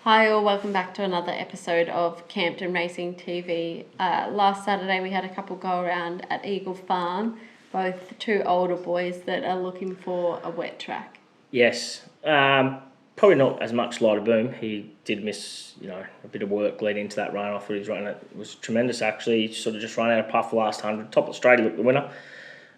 Hi all, welcome back to another episode of Campton Racing TV. Last Saturday we had a couple go around at Eagle Farm, both two older boys that are looking for a wet track. Yes, probably not as much Lighter Boom. He did miss, a bit of work leading into that run. I thought his run it was tremendous actually. He sort of just ran out of puff the last 100. Top of the straight, he looked the winner.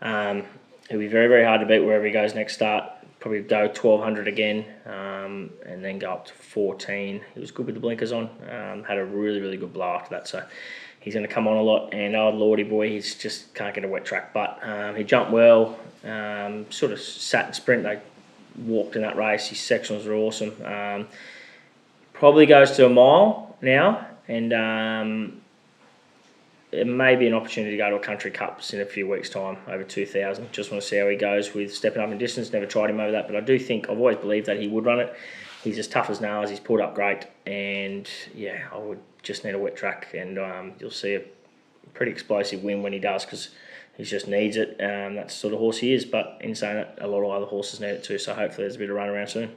He'll be very, very hard to beat wherever he goes next start. Probably go 1200 again, and then go up to 14. He was good with the blinkers on. Had a really, really good blow after that. So he's going to come on a lot. And old Lordy boy, he's just can't get a wet track. But he jumped well. Sort of sat and sprint. They walked in that race. His sectionals are awesome. Probably goes to a mile now, and it may be an opportunity to go to a country cups in a few weeks' time over 2,000. Just want to see how he goes with stepping up in distance. Never tried him over that, but I do think I've always believed that he would run it. He's as tough as nails. He's pulled up great, and yeah, I would just need a wet track, and you'll see a pretty explosive win when he does because he just needs it. That's the sort of horse he is. But in saying that, a lot of other horses need it too. So hopefully there's a bit of run around soon.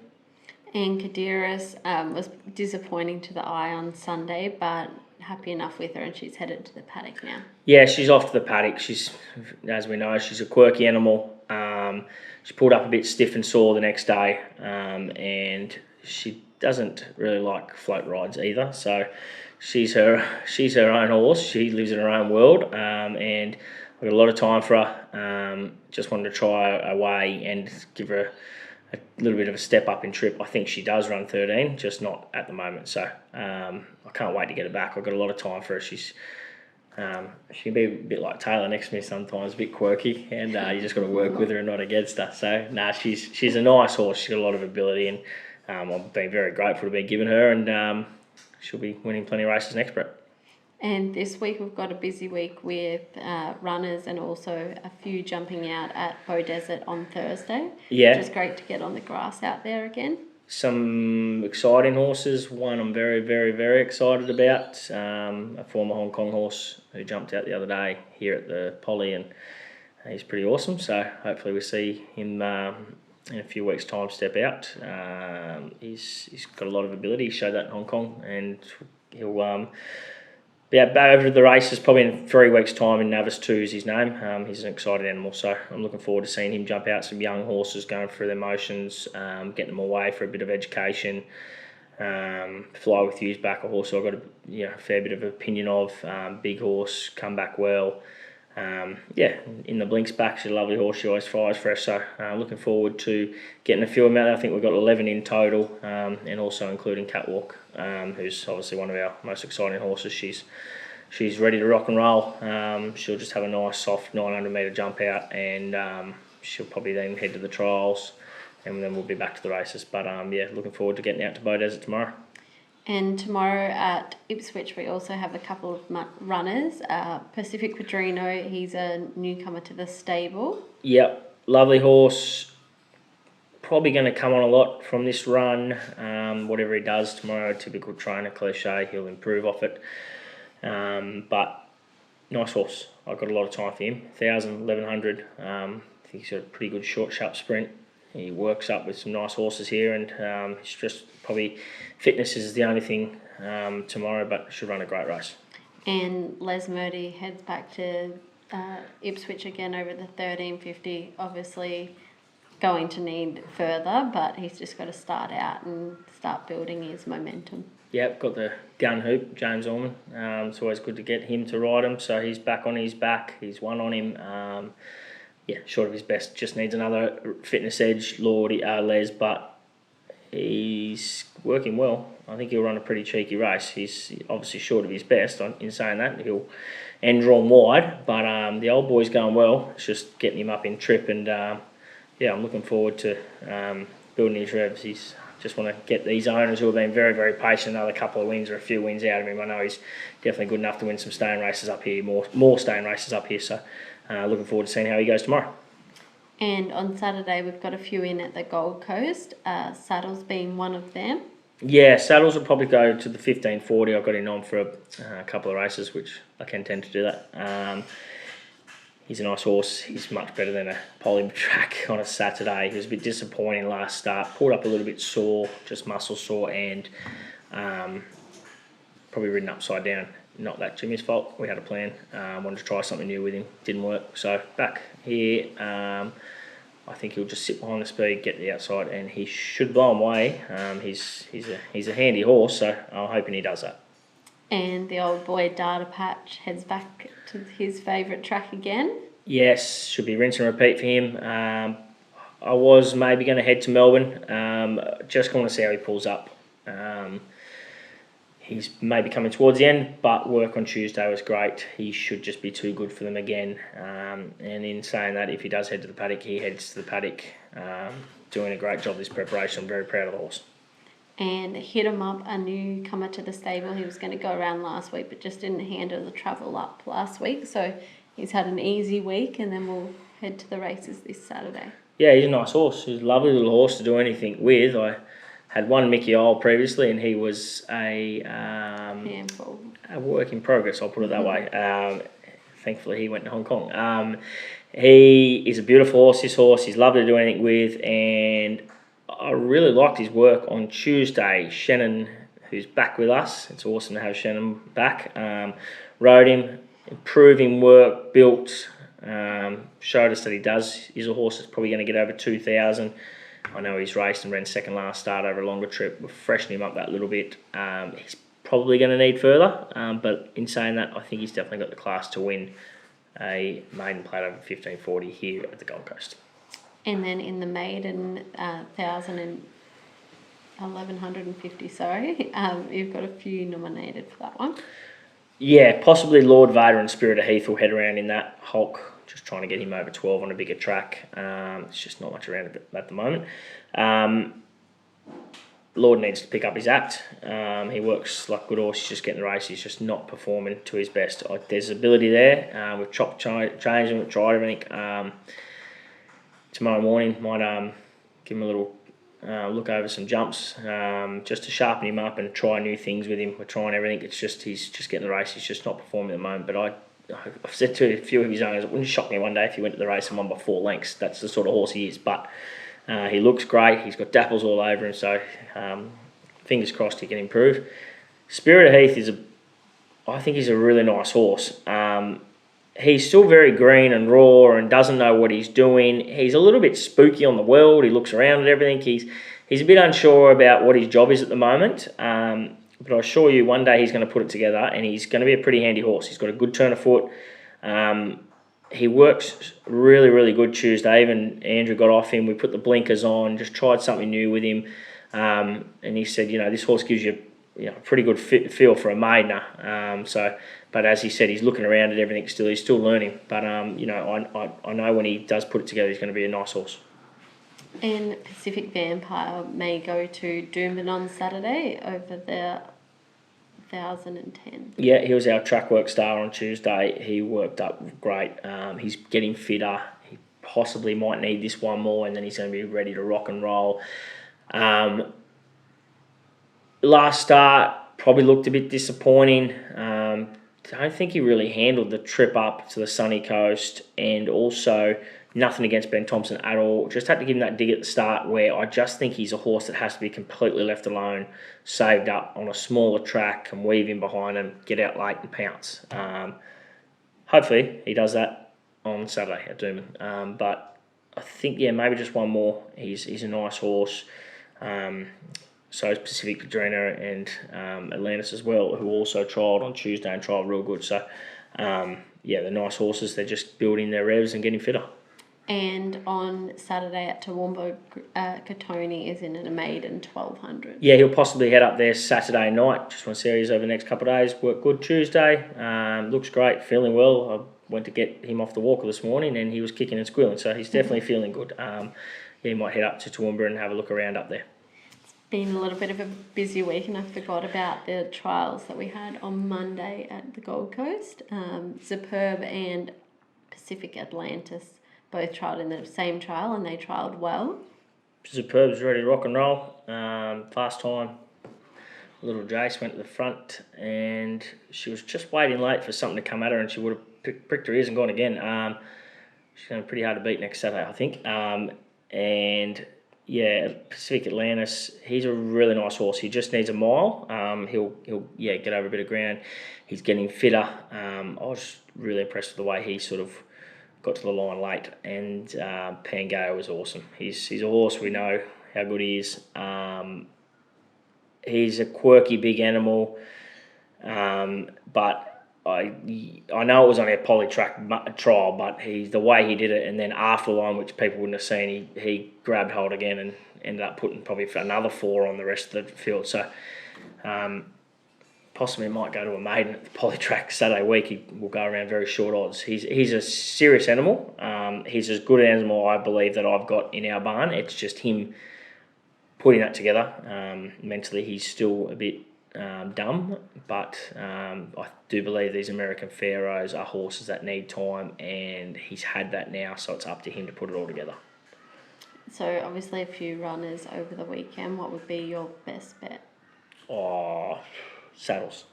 And Kadiris was disappointing to the eye on Sunday, but happy enough with her, and she's headed to the paddock now. Yeah, she's off to the paddock. She's, as we know, she's a quirky animal. She pulled up a bit stiff and sore the next day, and she doesn't really like float rides either. So she's her own horse. She lives in her own world, and I've got a lot of time for her. Just wanted to try a way and give her a little bit of a step up in trip. I think she does run 13, just not at the moment. So I can't wait to get her back. I've got a lot of time for her. She can be a bit like Taylor next to me sometimes, a bit quirky, and you just got to work with her and not against her. So she's a nice horse. She's got a lot of ability, and I've been very grateful to be given her, and she'll be winning plenty of races next, Brett. And this week we've got a busy week with runners and also a few jumping out at Bow Desert on Thursday. Yeah. Which is great to get on the grass out there again. Some exciting horses. One I'm very, very, very excited about. A former Hong Kong horse who jumped out the other day here at the Poly, and he's pretty awesome. So hopefully we see him in a few weeks' time step out. He's got a lot of ability. He showed that in Hong Kong, and he'll be over to the races probably in 3 weeks' time. In Navis 2 is his name. He's an exciting animal, so I'm looking forward to seeing him jump out some young horses, going through their motions, getting them away for a bit of education. Fly With You's back, a horse I've got a fair bit of opinion of. Big horse, come back well. In the Blinks back, she's a lovely horse. She always fires fresh, so looking forward to getting a few of them out. I think we've got 11 in total, and also including Catwalk, who's obviously one of our most exciting horses. She's ready to rock and roll. She'll just have a nice soft 900 metre jump out, and she'll probably then head to the trials, and then we'll be back to the races. But looking forward to getting out to Bow Desert tomorrow. And tomorrow at Ipswich, we also have a couple of runners. Pacific Padrino, he's a newcomer to the stable. Yep, lovely horse. Probably going to come on a lot from this run. Whatever he does tomorrow, typical trainer cliche, he'll improve off it. But nice horse. I've got a lot of time for him. 1,000, 1,100. I think he's got a pretty good short, sharp sprint. He works up with some nice horses here, and it's just probably fitness is the only thing tomorrow, but should run a great race. And Les Murdy heads back to Ipswich again over the 1350. Obviously going to need further, but he's just got to start out and start building his momentum. Yep, got the gun hoop, James Orman. It's always good to get him to ride him, so he's back on his back. He's one on him. Short of his best, just needs another fitness edge, Les, but he's working well. I think he'll run a pretty cheeky race. He's obviously short of his best. In saying that, he'll end drawn wide, but the old boy's going well. It's just getting him up in trip, and I'm looking forward to building his revs. He's just want to get these owners who have been very, very patient another couple of wins or a few wins out of him. I know he's definitely good enough to win some staying races up here, more staying races up here, so looking forward to seeing how he goes tomorrow. And on Saturday, we've got a few in at the Gold Coast, Saddles being one of them. Yeah, Saddles will probably go to the 1540. I've got him on for a couple of races, which I can tend to do that. He's a nice horse. He's much better than a poly track on a Saturday. He was a bit disappointing last start. Pulled up a little bit sore, just muscle sore, and Probably ridden upside down. Not that Jimmy's fault. We had a plan. Wanted to try something new with him. Didn't work. So back here, I think he'll just sit behind the speed, get to the outside, and he should blow him away. He's a handy horse, so I'm hoping he does that. And the old boy Data Patch heads back to his favourite track again. Yes, should be rinse and repeat for him. I was maybe going to head to Melbourne. Just going to see how he pulls up. He's maybe coming towards the end, but work on Tuesday was great. He should just be too good for them again. And in saying that, if he does head to the paddock, he heads to the paddock. Doing a great job this preparation. I'm very proud of the horse. And hit him up, a newcomer to the stable. He was going to go around last week, but just didn't handle the travel up last week. So he's had an easy week, and then we'll head to the races this Saturday. Yeah, he's a nice horse. He's a lovely little horse to do anything with. I had one Mickey Isle previously, and he was a Handful. A work in progress, I'll put it that way. Thankfully, he went to Hong Kong. He is a beautiful horse, this horse. He's lovely to do anything with, and I really liked his work on Tuesday. Shannon, who's back with us, it's awesome to have Shannon back, rode him, improving work, built, showed us that he does. He's a horse that's probably going to get over 2,000. I know he's raced and ran second last start over a longer trip. We're freshening him up that little bit. He's probably going to need further, but in saying that, I think he's definitely got the class to win a maiden plate over 1540 here at the Gold Coast. And then in the maiden 1150, sorry, you've got a few nominated for that one. Yeah, possibly Lord Vader and Spirit of Heath will head around in that. Hulk, just trying to get him over 12 on a bigger track. It's just not much around at the moment. Lord needs to pick up his act. He works like a good horse. He's just getting the race. He's just not performing to his best. There's ability there. We've chopped, changed him, we've tried everything. Tomorrow morning, might give him a little look over some jumps just to sharpen him up and try new things with him. We're trying everything. It's just he's just getting the race. He's just not performing at the moment. But I've said to a few of his owners, it wouldn't shock me one day if he went to the race and won by 4 lengths. That's the sort of horse he is. But he looks great. He's got dapples all over him. So fingers crossed he can improve. Spirit of Heath I think he's a really nice horse. He's still very green and raw and doesn't know what he's doing. He's a little bit spooky on the world. He looks around at everything. He's a bit unsure about what his job is at the moment. But I assure you, one day he's going to put it together, and he's going to be a pretty handy horse. He's got a good turn of foot. He works really, really good Tuesday. Even Andrew got off him. We put the blinkers on, just tried something new with him. And he said, this horse gives you a pretty good feel for a maidener. But as he said, he's looking around at everything still. He's still learning. But, I know when he does put it together, he's going to be a nice horse. And Pacific Vampire may go to Doomben on Saturday over the 1010. Yeah, he was our track work star on Tuesday. He worked up great. He's getting fitter. He possibly might need this one more, and then he's going to be ready to rock and roll. Last start probably looked a bit disappointing. Don't think he really handled the trip up to the sunny coast, and also nothing against Ben Thompson at all. Just had to give him that dig at the start, where I just think he's a horse that has to be completely left alone, saved up on a smaller track, and weave in behind him, get out late and pounce. Hopefully he does that on Saturday at Doomben. But I think, maybe just one more. He's a nice horse. So is Pacific Padrino and Atlantis as well, who also trialled on Tuesday and trialled real good. So, they're nice horses. They're just building their revs and getting fitter. And on Saturday at Toowoomba, Katoni is in a maiden 1200. Yeah, he'll possibly head up there Saturday night. Just want to see how he is over the next couple of days. Worked good Tuesday. Looks great, feeling well. I went to get him off the walker this morning and he was kicking and squealing. So he's definitely feeling good. He might head up to Toowoomba and have a look around up there. Been a little bit of a busy week, and I forgot about the trials that we had on Monday at the Gold Coast. Superb and Pacific Atlantis both trialled in the same trial, and they trialled well. Superb's ready to rock and roll. Fast time. Little Jace went to the front, and she was just waiting late for something to come at her, and she would have pricked her ears and gone again. She's going to be pretty hard to beat next Saturday, I think. And Pacific Atlantis. He's a really nice horse. He just needs a mile. He'll get over a bit of ground. He's getting fitter. I was really impressed with the way he sort of got to the line late. And Pangaea was awesome. He's a horse we know how good he is. He's a quirky big animal, but I know it was on a poly track trial, but the way he did it, and then after the line, which people wouldn't have seen, he grabbed hold again and ended up putting probably another 4 on the rest of the field. So possibly might go to a maiden at the poly track Saturday week. He will go around very short odds. He's a serious animal. He's as good an animal, I believe, that I've got in our barn. It's just him putting that together. Mentally, he's still a bit dumb, but I do believe these American Pharaohs are horses that need time, and he's had that now, so it's up to him to put it all together. So obviously a few runners over the weekend. What would be your best bet? Saddles.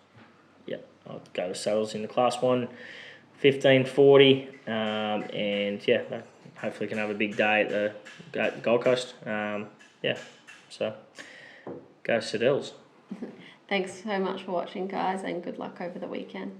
Yep, I'll go to Saddles in the Class 1, 1540, and hopefully can have a big day at the Gold Coast. So go Saddles. Thanks so much for watching, guys, and good luck over the weekend.